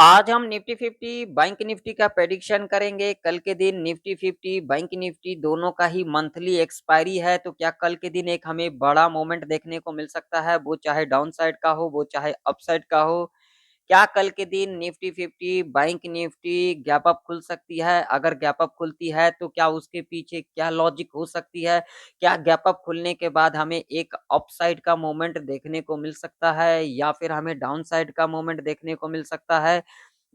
आज हम Nifty 50 bank Nifty का प्रेडिक्शन करेंगे। कल के दिन निफ्टी 50 बैंक निफ्टी दोनों का ही मंथली एक्सपायरी है, तो क्या कल के दिन एक हमें बड़ा मोमेंट देखने को मिल सकता है, वो चाहे डाउन साइड का हो, वो चाहे अप साइड का हो। क्या कल के दिन Nifty 50 bank Nifty gap up खुल सकती है? अगर गैप अप खुलती है तो क्या उसके पीछे क्या लॉजिक हो सकती है? क्या गैप अप खुलने के बाद हमें एक अप साइड का मोमेंट देखने को मिल सकता है या फिर हमें डाउन साइड का मोमेंट देखने को मिल सकता है?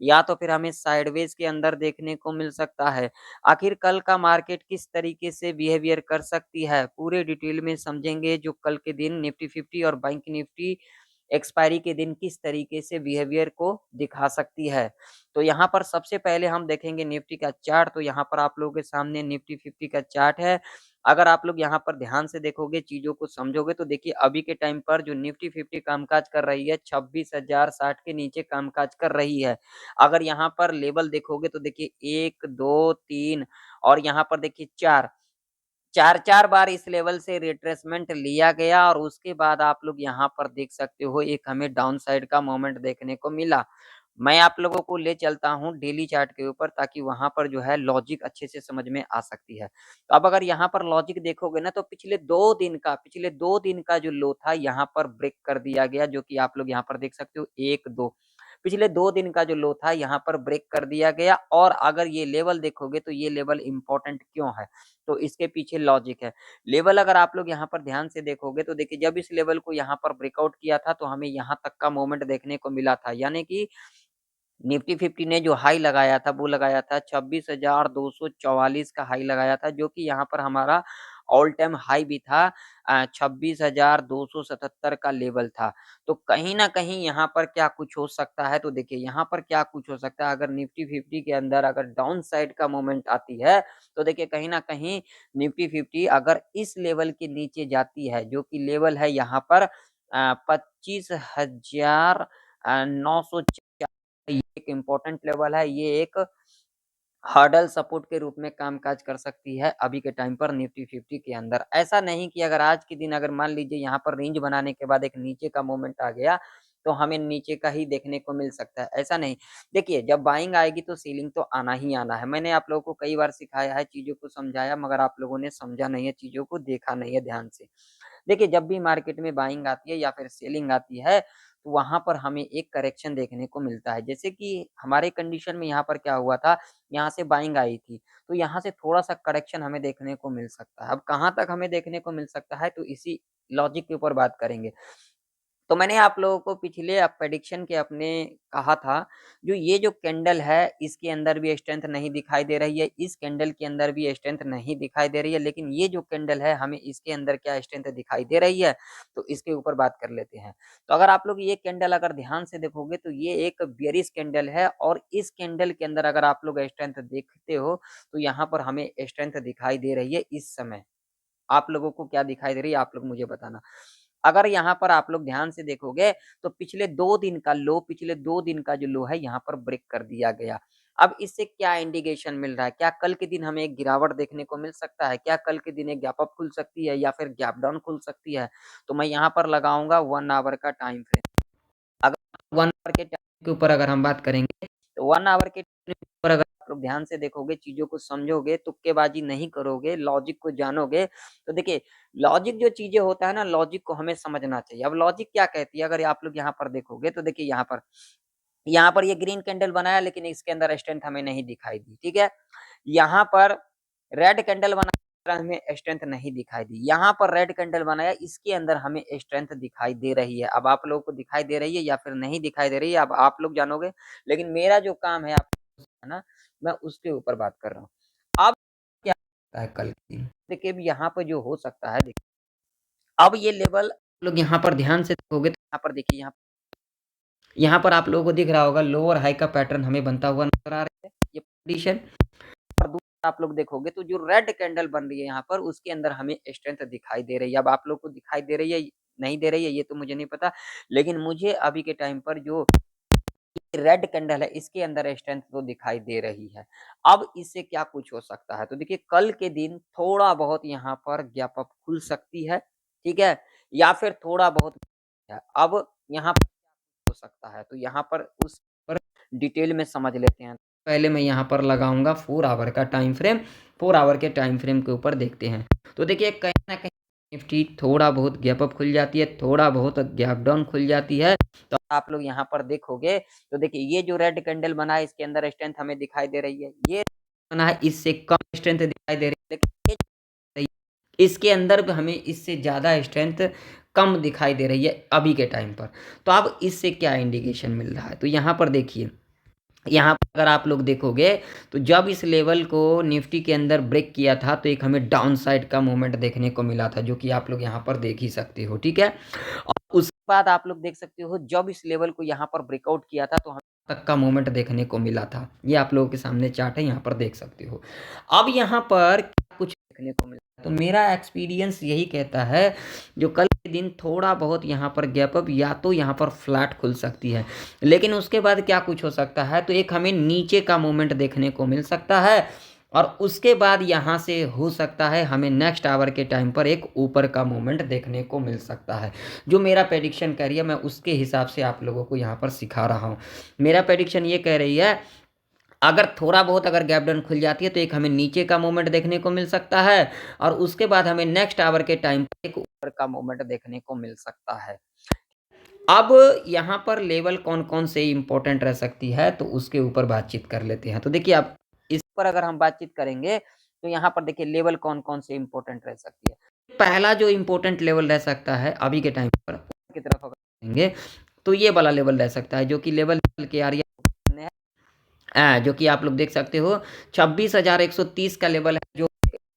या तो फिर हमें साइडवेज के अंदर देखने को मिल सकता है। आखिर कल का मार्केट किस तरीके से बिहेवियर कर सकती है, पूरे डिटेल में समझेंगे जो कल के दिन निफ्टी 50 और बैंक निफ्टी एक्सपायरी के दिन किस तरीके से बिहेवियर को दिखा सकती है। तो यहाँ पर सबसे पहले हम देखेंगे निफ्टी का चार्ट, तो यहाँ पर आप लोगों के सामने निफ्टी 50 का चार्ट है। अगर आप लोग यहाँ पर ध्यान से देखोगे, चीज़ों को समझोगे तो देखिए अभी के टाइम पर जो निफ्टी 50 कामकाज कर रही है 26,060 के नीचे कामकाज कर रही है। अगर यहाँ पर लेवल देखोगे तो देखिए 1, 2, 3 और यहाँ पर देखिए 4, 4-4 बार इस लेवल से रिट्रेसमेंट लिया गया और उसके बाद आप लोग यहाँ पर देख सकते हो एक हमें डाउन साइड का मोमेंट देखने को मिला। मैं आप लोगों को ले चलता हूँ डेली चार्ट के ऊपर ताकि वहाँ पर जो है लॉजिक अच्छे से समझ में आ सकती है। तो अब अगर यहाँ पर लॉजिक देखोगे ना तो पिछले 2 दिन का जो लो था यहाँ पर ब्रेक कर दिया गया, जो कि आप लोग यहाँ पर देख सकते हो 1, 2 पिछले 2 दिन का जो लो था यहाँ पर ब्रेक कर दिया गया और अगर ये लेवल देखोगे तो ये लेवल इम्पोर्टेंट क्यों है? तो इसके पीछे लॉजिक है। लेवल अगर आप लोग यहाँ पर ध्यान से देखोगे तो देखिए जब इस लेवल को यहाँ पर ब्रेकआउट किया था तो हमें यहाँ तक का मोमेंट देखने को मिला था। यानी कि निफ्टी 50 ने जो हाई लगाया था वो लगाया था 26,244 का हाई लगाया था, जो कि यहाँ पर हमारा ऑल टाइम हाई भी था 26,277 का लेवल था। तो कहीं न कहीं यहाँ पर क्या कुछ हो सकता है, तो देखिए यहाँ पर क्या कुछ हो सकता है, अगर निफ्टी 50 के अंदर अगर डाउन साइड का मूवमेंट आती है, तो देखिए कहीं न कहीं निफ्टी 50 अगर इस लेवल के नीचे जाती है, जो कि लेवल है यहाँ पर 25,904, ये एक इम्पोर्टेंट लेवल है, ये एक हर्डल सपोर्ट के रूप में कामकाज कर सकती है अभी के टाइम पर निफ्टी 50 के अंदर। ऐसा नहीं कि अगर आज के दिन अगर मान लीजिए यहाँ पर रेंज बनाने के बाद एक नीचे का मोमेंट आ गया, तो हमें नीचे का ही देखने को मिल सकता है, ऐसा नहीं। देखिए जब बाइंग आएगी तो सेलिंग तो आना ही आना है। मैंने आप लोगों को कई बार सिखाया है, चीज़ों को समझाया, मगर आप लोगों ने समझा नहीं है, चीज़ों को देखा नहीं है ध्यान से। देखिए जब भी मार्केट में बाइंग आती है या फिर सेलिंग आती है, तो वहाँ पर हमें एक करेक्शन देखने को मिलता है। जैसे कि हमारे कंडीशन में यहाँ पर क्या हुआ था, यहाँ से बाइंग आई थी, तो यहाँ से थोड़ा-सा करेक्शन हमें देखने को मिल सकता है। अब कहाँ तक हमें देखने को मिल सकता है, तो इसी लॉजिक के ऊपर बात करेंगे। तो मैंने आप लोगों को पिछले प्रेडिक्शन के अपने कहा था, जो ये जो कैंडल है, इसके अंदर भी स्ट्रेंथ नहीं दिखाई दे रही है, इस कैंडल के अंदर भी स्ट्रेंथ नहीं दिखाई दे रही है, लेकिन ये जो कैंडल है, हमें इसके अंदर क्या स्ट्रेंथ दिखाई दे रही है, तो इसके ऊपर बात कर लेते हैं। तो अगर आप लोग ये कैंडल अगर ध्यान से देखोगे, तो ये एक बेयरिश कैंडल है और इस कैंडल के अंदर अगर आप लोग स्ट्रेंथ देखते हो, तो यहाँ पर हमें स्ट्रेंथ दिखाई दे रही है इस समय। आप लोगों को क्या दिखाई दे रही है, आप लोग मुझे बताना। अगर यहाँ पर आप लोग ध्यान से देखोगे तो पिछले 2 दिन का जो लो है यहाँ पर ब्रेक कर दिया गया। अब इससे क्या इंडिकेशन मिल रहा है? क्या कल के दिन हमें एक गिरावट देखने को मिल सकता है? क्या कल के दिन एक गैप अप खुल सकती है या फिर गैप डाउन खुल सकती है? तो मैं यहाँ पर लगाऊँगा 1 आवर का टाइम फ्रेम। अगर 1 आवर के टाइम के ऊपर अगर हम बात करेंगे, तो 1 आवर के टाइम के ऊपर अगर आप लोग ध्यान से देखोगे, चीज़ों को समझोगे, तुक्केबाज़ी नहीं करोगे, लॉजिक को जानोगे, तो देखिए लॉजिक जो चीज़ें होता है ना, लॉजिक को हमें समझना चाहिए। अब लॉजिक क्या कहती है, अगर आप लोग यहाँ पर देखोगे, तो देखिए यहाँ पर ये ग्रीन कैंडल बनाया लेकिन इसके अंदर स्ट्रेंथ हमें नहीं दिखाई दी, ठीक है? यहाँ पर रेड कैंडल बनाया, हमें स्ट्रेंथ नहीं दिखाई दी। यहाँ पर रेड कैंडल बनाया, इसके अंदर हमें स्ट्रेंथ दिखाई दे रही है। अब आप लोगों को दिखाई दे रही है या फिर नहीं दिखाई दे रही है, अब आप लोग जानोगे। लेकिन मेरा जो काम है आपको है ना, मैं उसके ऊपर बात कर रहा हूँ। अब क्या होता है कल के दिन? देखिए अब यहाँ पे जो हो सकता है, देखिए अब ये लेवल आप लोग यहाँ पर ध्यान से देखोगे तो यहाँ पर देखिए यहाँ पर आप लोगों को दिख रहा होगा लोअर हाई का पैटर्न हमें बनता हुआ नज़र आ रहा है, ये पोजीशन। और दूसरा आप लोग देखोगे तो जो रेड कैंडल बन रही है यहाँ पर, उसके अंदर हमें स्ट्रेंथ दिखाई दे रही है। अब आप लोग को दिखाई दे रही है, नहीं दे रही है, ये तो मुझे नहीं पता। लेकिन मुझे अभी के टाइम पर जो रेड कैंडल है, इसके अंदर स्ट्रेंथ तो दिखाई दे रही है। अब इससे क्या कुछ हो सकता है? तो देखिए कल के दिन थोड़ा बहुत यहाँ पर गैप अप खुल सकती है, ठीक है? या फिर थोड़ा बहुत है। अब यहाँ पर हो सकता है, तो यहाँ पर उस पर डिटेल में समझ लेते हैं। पहले मैं यहाँ पर लगाऊंगा 4 आवर का टाइम फ्रेम। 4 आवर के टाइम फ्रेम के ऊपर देखते हैं। तो देखिए कहीं ना कहीं निफ्टी थोड़ा बहुत गैप अप खुल जाती है, थोड़ा बहुत गैप डाउन खुल जाती है। तो आप लोग यहाँ पर देखोगे तो देखिए ये जो रेड कैंडल बना है इसके अंदर स्ट्रेंथ हमें दिखाई दे रही है, ये बना है इससे कम स्ट्रेंथ दिखाई दे रही है, लेकिन ये इसके अंदर भी हमें इससे ज़्यादा स्ट्रेंथ कम दिखाई दे रही है अभी के टाइम पर। तो अब इससे क्या इंडिकेशन मिल रहा है, तो यहाँ पर देखिए, यहाँ पर अगर आप लोग देखोगे तो जब इस लेवल को निफ्टी के अंदर ब्रेक किया था तो एक हमें डाउन साइड का मूवमेंट देखने को मिला था, जो कि आप लोग यहाँ पर देख ही सकते हो, ठीक है। और उसके बाद आप लोग देख सकते हो जब इस लेवल को यहाँ पर ब्रेकआउट किया था तो हम तक का मूवमेंट देखने को मिला था। ये आप लोगों के सामने चार्ट है, यहाँ पर देख सकते हो। अब यहाँ पर क्या कुछ देखने को मिला, तो मेरा एक्सपीरियंस यही कहता है जो कल के दिन थोड़ा बहुत यहाँ पर गैप अप या तो यहाँ पर फ्लैट खुल सकती है, लेकिन उसके बाद क्या कुछ हो सकता है, तो एक हमें नीचे का मूवमेंट देखने को मिल सकता है और उसके बाद यहाँ से हो सकता है हमें नेक्स्ट आवर के टाइम पर एक ऊपर का मूवमेंट देखने को मिल सकता है। जो मेरा प्रेडिक्शन कह रही है मैं उसके हिसाब से आप लोगों को यहाँ पर सिखा रहा हूँ। मेरा प्रेडिक्शन ये कह रही है अगर थोड़ा बहुत अगर गैप डाउन खुल जाती है तो एक हमें नीचे का मूवमेंट देखने को मिल सकता है और उसके बाद हमें नेक्स्ट आवर के टाइम पर एक ऊपर का मूवमेंट देखने को मिल सकता है। अब यहाँ पर लेवल कौन कौन से इंपॉर्टेंट रह सकती है तो उसके ऊपर बातचीत कर लेते हैं। तो देखिए आप इस पर अगर हम बातचीत करेंगे तो यहाँ पर देखिए लेवल कौन कौन से इंपॉर्टेंट रह सकती है। पहला जो इंपॉर्टेंट लेवल रह सकता है अभी के टाइम पर की तरफ अगर देखेंगे तो ये वाला लेवल रह सकता है, जो कि लेवल के एरिया जो कि आप लोग देख सकते हो 26,130 का लेवल है, जो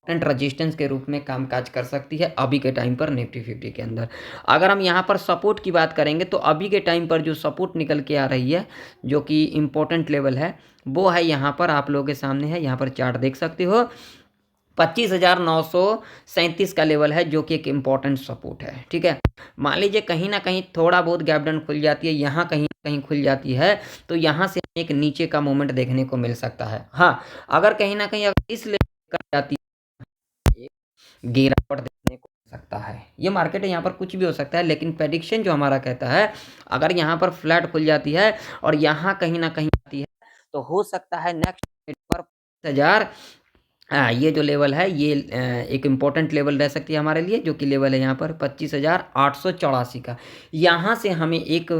रेजिस्टेंस के रूप में कामकाज कर सकती है अभी के टाइम पर निफ्टी 50 के अंदर। अगर हम यहाँ पर सपोर्ट की बात करेंगे तो अभी के टाइम पर जो सपोर्ट निकल के आ रही है जो कि इम्पोर्टेंट लेवल है वो है यहाँ पर आप लोगों के सामने है, यहाँ पर चार्ट देख सकते हो 25,937 का लेवल है, जो कि एक इम्पॉर्टेंट सपोर्ट है, ठीक है। मान लीजिए कहीं ना कहीं थोड़ा बहुत गैप डाउन खुल जाती है, यहाँ कहीं कहीं खुल जाती है तो यहाँ से एक नीचे का मूवमेंट देखने को मिल सकता है। हाँ, अगर कहीं ना कहीं अगर इस लेवल कर जाती है गिरावट देखने को मिल सकता है। ये मार्केट है, यहाँ पर कुछ भी हो सकता है, लेकिन प्रेडिक्शन जो हमारा कहता है अगर यहाँ पर फ्लैट खुल जाती है और यहाँ कहीं ना कहीं आती है तो हो सकता है नेक्स्ट पर 50,000 ये जो लेवल है ये एक इम्पॉर्टेंट लेवल रह सकती है हमारे लिए, जो कि लेवल है यहाँ पर 25,884 का। यहाँ से हमें एक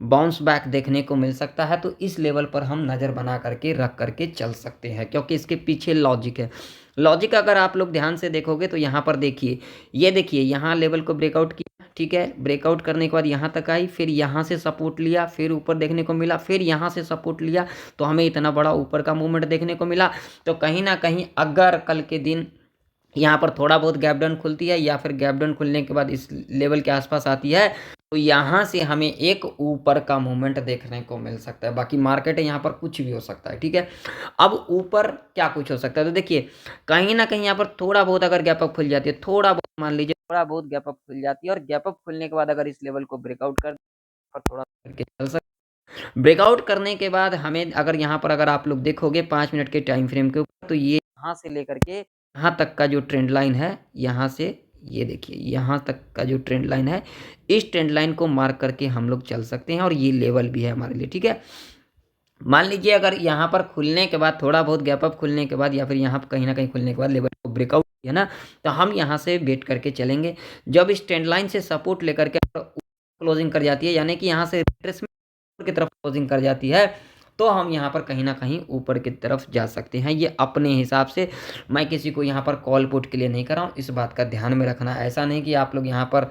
बाउंस बैक देखने को मिल सकता है, तो इस लेवल पर हम नज़र बना करके रख करके चल सकते हैं, क्योंकि इसके पीछे लॉजिक है। लॉजिक अगर आप लोग ध्यान से देखोगे तो यहाँ पर देखिए, ये देखिए यहाँ लेवल को ब्रेकआउट किया, ठीक है। ब्रेकआउट करने के बाद यहाँ तक आई, फिर यहाँ से सपोर्ट लिया, फिर ऊपर देखने को मिला, फिर यहाँ से सपोर्ट लिया, तो हमें इतना बड़ा ऊपर का मूवमेंट देखने को मिला। तो कहीं ना कहीं अगर कल के दिन यहाँ पर थोड़ा बहुत गैप डाउन खुलती है या फिर गैप डाउन खुलने के बाद इस लेवल के आसपास आती है तो यहाँ से हमें एक ऊपर का मूवमेंट देखने को मिल सकता है। बाकी मार्केट है, यहाँ पर कुछ भी हो सकता है, ठीक है। अब ऊपर क्या कुछ हो सकता है, तो देखिए कहीं ना कहीं यहाँ पर थोड़ा बहुत अगर गैप अप खुल जाती है, थोड़ा बहुत मान लीजिए थोड़ा बहुत गैप अप खुल जाती है और गैप अप खुलने के बाद अगर इस लेवल को ब्रेकआउट कर थोड़ा करके चल सकते। ब्रेकआउट करने के बाद हमें अगर यहाँ पर अगर आप लोग देखोगे 5 मिनट के टाइम फ्रेम के ऊपर, तो ये यहाँ से लेकर के यहाँ तक का जो ट्रेंड लाइन है, यहाँ से ये देखिए यहाँ तक का जो ट्रेंड लाइन है, इस ट्रेंड लाइन को मार्क करके हम लोग चल सकते हैं और ये लेवल भी है हमारे लिए, ठीक है। मान लीजिए अगर यहाँ पर खुलने के बाद थोड़ा बहुत गैप अप खुलने के बाद या फिर यहाँ पर कहीं ना कहीं खुलने के बाद लेवल को ब्रेकआउट किया ना, तो हम यहाँ से वेट करके चलेंगे। जब इस ट्रेंड लाइन से सपोर्ट लेकर के क्लोजिंग कर जाती है, यानी कि यहाँ से रिट्रेसमेंट की तरफ क्लोजिंग कर जाती है, तो हम यहाँ पर कहीं ना कहीं ऊपर की तरफ जा सकते हैं। ये अपने हिसाब से, मैं किसी को यहाँ पर कॉल पुट के लिए नहीं कर रहा हूँ, इस बात का ध्यान में रखना। ऐसा नहीं कि आप लोग यहाँ पर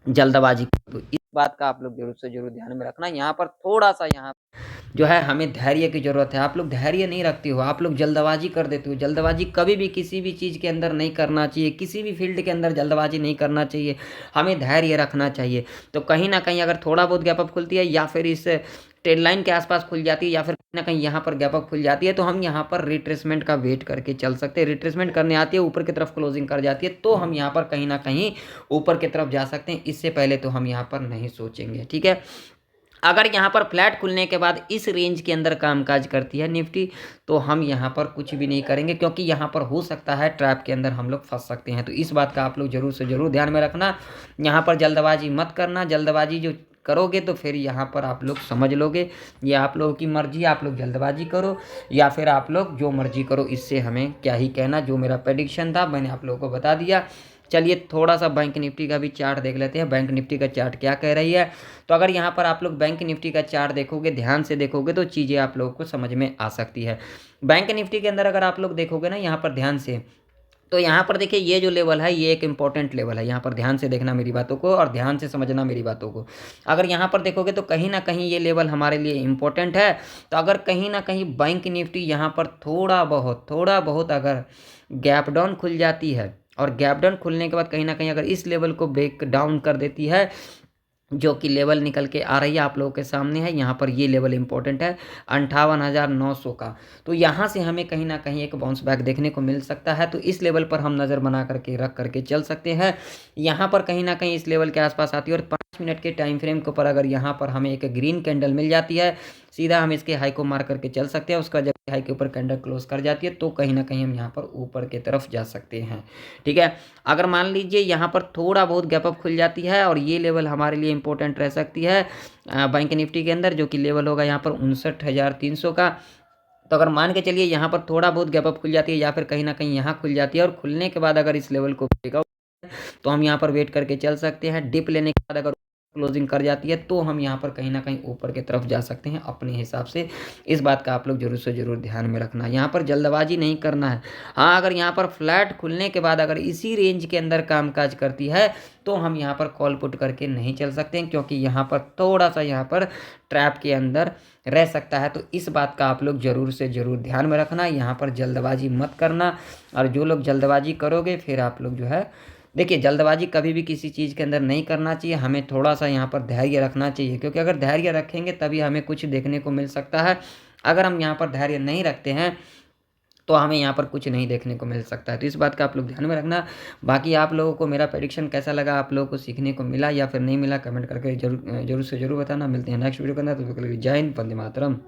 जल्दबाजी, तो इस बात का आप लोग जरूर से जरूर ध्यान में रखना। यहाँ पर थोड़ा सा यहाँ जो है हमें धैर्य की ज़रूरत है। आप लोग धैर्य नहीं रखते हो, आप लोग जल्दबाजी कर देते हो। जल्दबाजी कभी भी किसी भी चीज़ के अंदर नहीं करना चाहिए, किसी भी फील्ड के अंदर जल्दबाजी नहीं करना चाहिए, हमें धैर्य रखना चाहिए। तो कहीं ना कहीं अगर थोड़ा बहुत गैप अप खुलती है या फिर इस ट्रेंड लाइन के आसपास खुल जाती है या फिर कहीं ना कहीं यहाँ पर गैप अप खुल जाती है, तो हम यहाँ पर रिट्रेसमेंट का वेट करके चल सकते हैं। रिट्रेसमेंट करने आती है, ऊपर की तरफ क्लोजिंग कर जाती है, तो हम यहाँ पर कहीं ना कहीं ऊपर की तरफ जा सकते हैं। इससे पहले तो हम यहाँ पर नहीं सोचेंगे, ठीक है। अगर यहाँ पर फ्लैट खुलने के बाद इस रेंज के अंदर कामकाज करती है निफ्टी, तो हम यहाँ पर कुछ भी नहीं करेंगे, क्योंकि यहाँ पर हो सकता है ट्रैप के अंदर हम लोग फंस सकते हैं। तो इस बात का आप लोग जरूर से जरूर ध्यान में रखना। यहाँ पर जल्दबाजी मत करना। जल्दबाजी जो करोगे तो फिर यहाँ पर आप लोग समझ लोगे। ये आप लोगों की मर्जी, आप लोग जल्दबाजी करो या फिर आप लोग जो मर्जी करो, इससे हमें क्या ही कहना। जो मेरा प्रेडिक्शन था मैंने आप लोगों को बता दिया। चलिए थोड़ा सा बैंक निफ्टी का भी चार्ट देख लेते हैं, बैंक निफ्टी का चार्ट क्या कह रही है। तो अगर यहाँ पर आप लोग बैंक निफ्टी का चार्ट देखोगे, ध्यान से देखोगे तो चीज़ें आप लोगों को समझ में आ सकती है। बैंक निफ्टी के अंदर अगर आप लोग देखोगे ना यहाँ पर ध्यान से, तो यहाँ पर देखिए ये जो लेवल है ये एक इंपॉर्टेंट लेवल है। यहाँ पर ध्यान से देखना मेरी बातों को और ध्यान से समझना मेरी बातों को। अगर यहाँ पर देखोगे तो कहीं ना कहीं ये लेवल हमारे लिए इंपॉर्टेंट है। तो अगर कहीं ना कहीं बैंक निफ्टी यहाँ पर थोड़ा बहुत अगर गैप डाउन खुल जाती है और गैप डाउन खुलने के बाद कहीं ना कहीं अगर इस लेवल को ब्रेक डाउन कर देती है, जो कि लेवल निकल के आ रही है आप लोगों के सामने है, यहाँ पर ये लेवल इंपॉर्टेंट है 58,900 का। तो यहाँ से हमें कहीं ना कहीं एक बाउंस बैक देखने को मिल सकता है। तो इस लेवल पर हम नज़र बना करके रख करके चल सकते हैं। यहाँ पर कहीं ना कहीं इस लेवल के आसपास आती है और 5 मिनट के टाइम फ्रेम के ऊपर अगर यहाँ पर हमें एक ग्रीन कैंडल मिल जाती है, सीधा हम इसके हाई को मार करके चल सकते हैं। उसका जब हाई के ऊपर कैंडल क्लोज कर जाती है तो कहीं ना कहीं हम यहाँ पर ऊपर की तरफ जा सकते हैं। ठीक है, अगर मान लीजिए यहाँ पर थोड़ा बहुत गैप अप खुल जाती है और ये लेवल हमारे लिए इंपॉर्टेंट रह सकती है बैंक निफ्टी के अंदर, जो कि लेवल होगा यहाँ पर 59,300 का। तो अगर मान के चलिए यहाँ पर थोड़ा बहुत गैप अप खुल जाती है या फिर कहीं ना कहीं यहाँ खुल जाती है और खुलने के बाद अगर इस लेवल को ब्रेकआउट तो हम यहाँ पर वेट करके चल सकते हैं। डिप लेने के बाद अगर क्लोजिंग कर जाती है तो हम यहाँ पर कहीं ना कहीं ऊपर की तरफ जा सकते हैं अपने हिसाब से। इस बात का आप लोग जरूर से जरूर ध्यान में रखना, यहाँ पर जल्दबाजी नहीं करना है। हाँ, अगर यहाँ पर फ्लैट खुलने के बाद अगर इसी रेंज के अंदर कामकाज करती है तो हम यहाँ पर कॉल पुट करके नहीं चल सकते हैं, क्योंकि यहाँ पर थोड़ा सा यहाँ पर ट्रैप के अंदर रह सकता है। तो इस बात का आप लोग जरूर से जरूर ध्यान में रखना, यहाँ पर जल्दबाजी मत करना। और जो लोग जल्दबाजी करोगे फिर आप लोग जो है, देखिए जल्दबाजी कभी भी किसी चीज़ के अंदर नहीं करना चाहिए। हमें थोड़ा सा यहाँ पर धैर्य रखना चाहिए, क्योंकि अगर धैर्य रखेंगे तभी हमें कुछ देखने को मिल सकता है। अगर हम यहाँ पर धैर्य नहीं रखते हैं तो हमें यहाँ पर कुछ नहीं देखने को मिल सकता है। तो इस बात का आप लोग ध्यान में रखना। बाकी आप लोगों को मेरा प्रेडिक्शन कैसा लगा, आप लोगों को सीखने को मिला या फिर नहीं मिला, कमेंट करके जरूर से जरूर बताना। मिलते हैं नेक्स्ट वीडियो के अंदर। तो जय हिंद, वंदे मातरम।